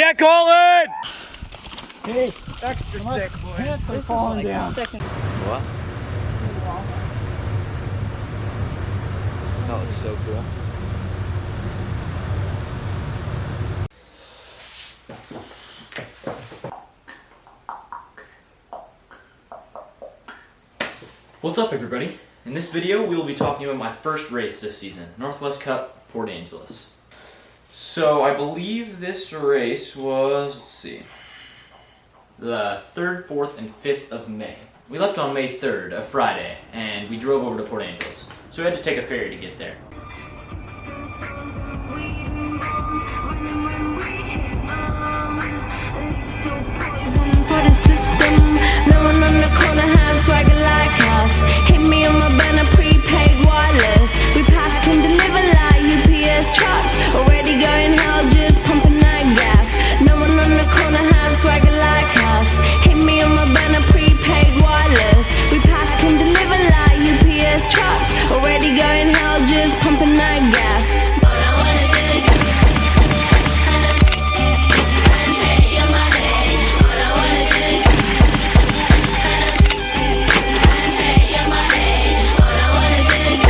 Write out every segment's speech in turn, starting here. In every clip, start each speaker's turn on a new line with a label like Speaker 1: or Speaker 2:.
Speaker 1: Yeah, Colin!
Speaker 2: Hey, extra sick, boy. Pants are falling down.
Speaker 1: What? That looks so cool. What's up, everybody? In this video, we will be talking about my first race this season, Northwest Cup, Port Angeles. So I believe this race was, let's see, the 3rd, 4th, and 5th of May. We left on May 3rd, a Friday, and we drove over to Port Angeles. So we had to take a ferry to get there.
Speaker 3: No one on the corner has swagger like us. Hit me on my banner, prepaid wireless. We pack and deliver like UPS trucks. Already going hell, just pumping that gas. No one on the corner has swagger like us. Hit me on my banner, prepaid wireless. We pack and deliver like UPS trucks. Already going hell, just pumping that gas. All I wanna do is take your money. All I wanna do is take your money. All I wanna do is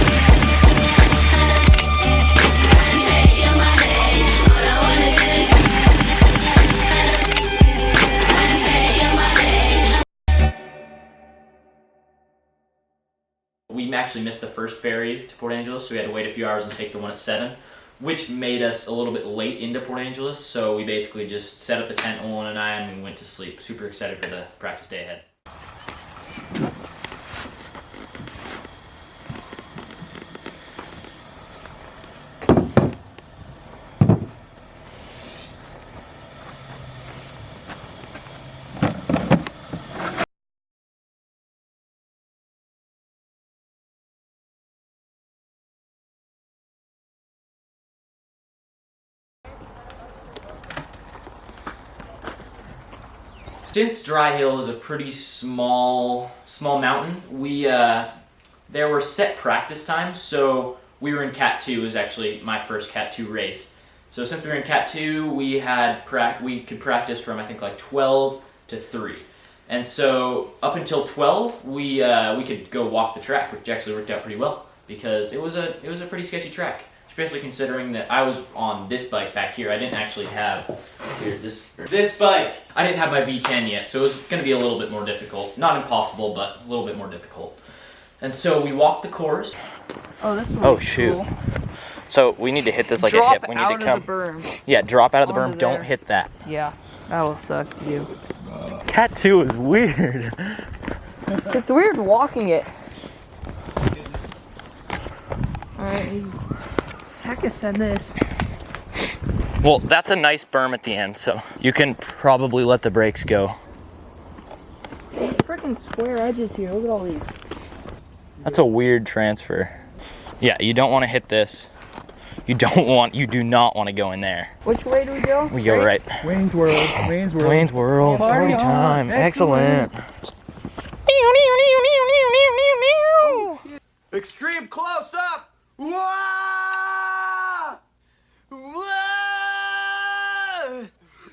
Speaker 3: take your money. All I wanna do is take your money.
Speaker 1: We actually missed the first ferry to Port Angeles, so we had to wait a few hours and take the one at 7, which made us a little bit late into Port Angeles, so we basically just set up the tent on 1 and 9 and went to sleep. Super excited for the practice day ahead. Since Dry Hill is a pretty small mountain, there were set practice times, so we were in Cat 2. It was actually my first Cat 2 race. So since we were in Cat 2, we could practice from I think like 12 to 3. And so up until 12, we could go walk the track, which actually worked out pretty well because it was a pretty sketchy track. Especially considering that I was on this bike back here. I didn't actually have this bike. I didn't have my V10 yet, so it was going to be a little bit more difficult. Not impossible, but a little bit more difficult. And so we walked the course.
Speaker 4: Oh, that's really
Speaker 1: shoot.
Speaker 4: cool.
Speaker 1: So we need to hit this like
Speaker 4: drop
Speaker 1: a hip. We need
Speaker 4: out
Speaker 1: to come.
Speaker 4: of the berm.
Speaker 1: Yeah, drop out of the berm.
Speaker 4: Onto
Speaker 1: Don't
Speaker 4: there.
Speaker 1: hit that.
Speaker 4: Yeah, that will suck you.
Speaker 1: Cat 2 is weird.
Speaker 4: It's weird walking it. Alright, heck is said this.
Speaker 1: Well, that's a nice berm at the end, so you can probably let the brakes go.
Speaker 4: Freaking square edges here. Look at all these.
Speaker 1: That's a weird transfer. Yeah, you don't want to hit this. You do not want to go in there.
Speaker 4: Which way do we go?
Speaker 1: We go right.
Speaker 2: Wayne's World. Wayne's World.
Speaker 1: Wayne's World. Party time. Excellent.
Speaker 2: Extreme close up. Whoa! Whoa!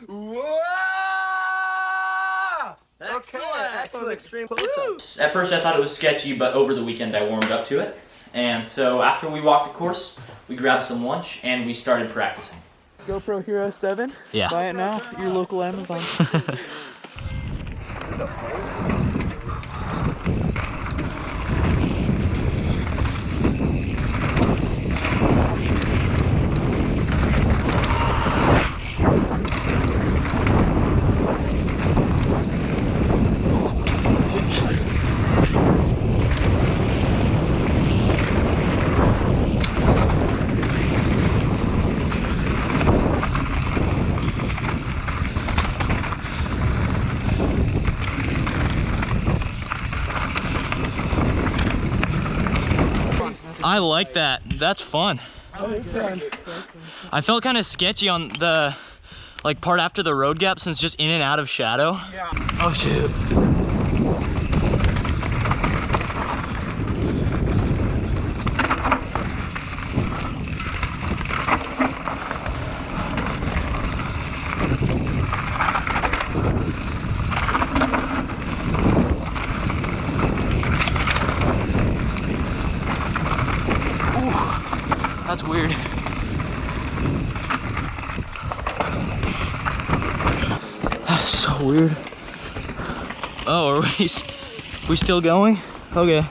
Speaker 2: Whoa! Excellent. Extreme close up.
Speaker 1: At first I thought it was sketchy, but over the weekend I warmed up to it. And so after we walked the course, we grabbed some lunch and we started practicing.
Speaker 2: GoPro Hero 7.
Speaker 1: Yeah.
Speaker 2: Buy it now at your local Amazon.
Speaker 1: I like that. That's fun. I felt kind of sketchy on the part after the road gap since just in and out of shadow.
Speaker 2: Yeah.
Speaker 1: Oh shoot. That's weird. That's so weird. Oh, are we still going? Okay.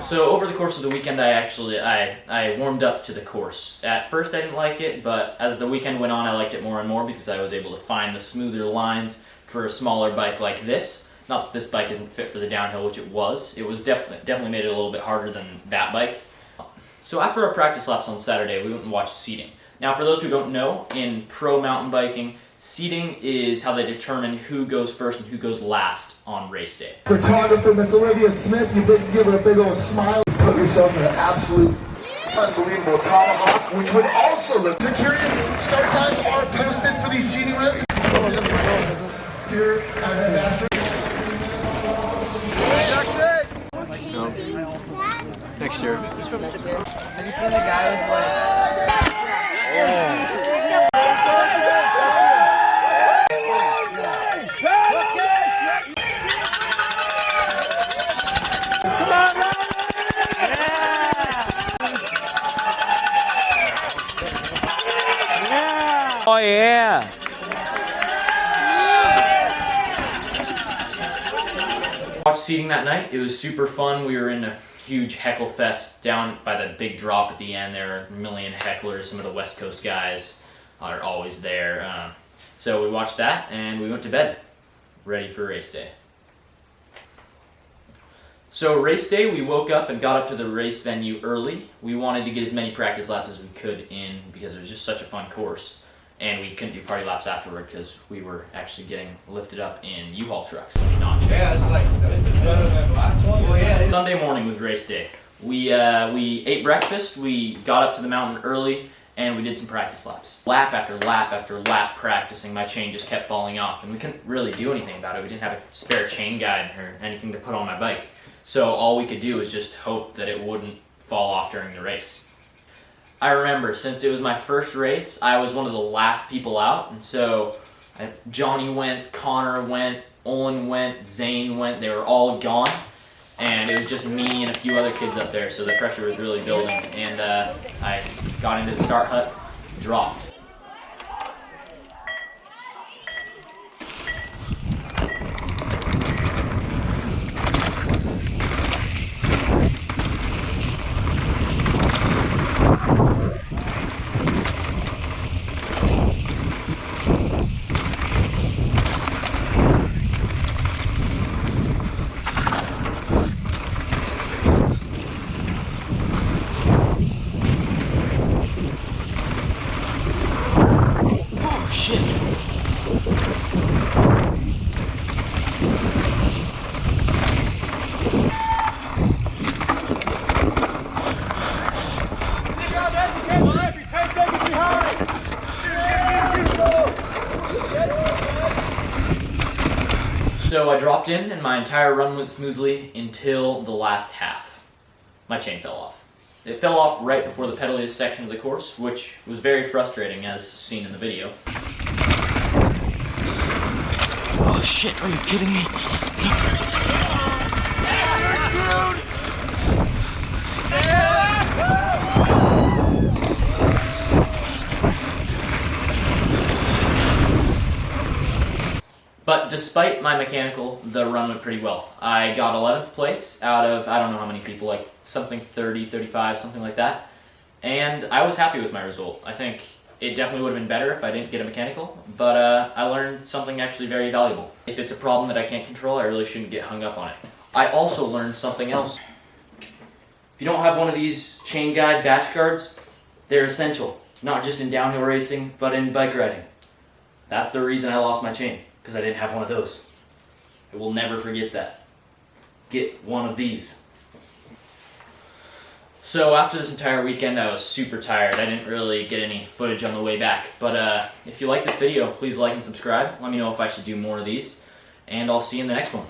Speaker 1: So over the course of the weekend, I warmed up to the course. At first I didn't like it, but as the weekend went on, I liked it more and more because I was able to find the smoother lines for a smaller bike like this. Not that this bike isn't fit for the downhill, which it was. It was definitely made it a little bit harder than that bike. So after our practice laps on Saturday, we went and watched seating. Now for those who don't know, in pro mountain biking, seating is how they determine who goes first and who goes last on race day.
Speaker 5: Photographer Miss Olivia Smith, you give her a big old smile. Put yourself in an absolute unbelievable tomahawk, which would also look. If you're curious, start times are posted for these seating runs. Here as ambassador.
Speaker 1: Next year.
Speaker 4: Have you seen the guy who's like...
Speaker 2: Oh yeah!
Speaker 1: Watched seating that night. It was super fun. We were in a huge heckle fest down by the big drop at the end. There were a million hecklers. Some of the West Coast guys are always there. So we watched that and we went to bed, ready for race day. So race day, we woke up and got up to the race venue early. We wanted to get as many practice laps as we could in because it was just such a fun course. And we couldn't do party laps afterward because we were actually getting lifted up in U-Haul trucks, not chairs.
Speaker 2: Yeah, it's like, this is better than the last one. Oh, yeah.
Speaker 1: Sunday morning was race day. We ate breakfast, we got up to the mountain early, and we did some practice laps. Lap after lap after lap practicing, my chain just kept falling off, and we couldn't really do anything about it. We didn't have a spare chain guide or anything to put on my bike. So all we could do was just hope that it wouldn't fall off during the race. I remember, since it was my first race, I was one of the last people out, and so Johnny went, Connor went, Owen went, Zane went, they were all gone, and it was just me and a few other kids up there, so the pressure was really building, and I got into the start hut, dropped. So I dropped in and my entire run went smoothly until the last half. My chain fell off. It fell off right before the pedaliest section of the course, which was very frustrating as seen in the video. Oh shit, are you kidding me? But despite my mechanical, the run went pretty well. I got 11th place out of, I don't know how many people, like something 30, 35, something like that. And I was happy with my result. I think it definitely would have been better if I didn't get a mechanical, but I learned something actually very valuable. If it's a problem that I can't control, I really shouldn't get hung up on it. I also learned something else. If you don't have one of these chain guide dash guards, they're essential, not just in downhill racing, but in bike riding. That's the reason I lost my chain. Because I didn't have one of those. I will never forget that. Get one of these. So after this entire weekend, I was super tired. I didn't really get any footage on the way back. But if you like this video, please like and subscribe. Let me know if I should do more of these. and I'll see you in the next one.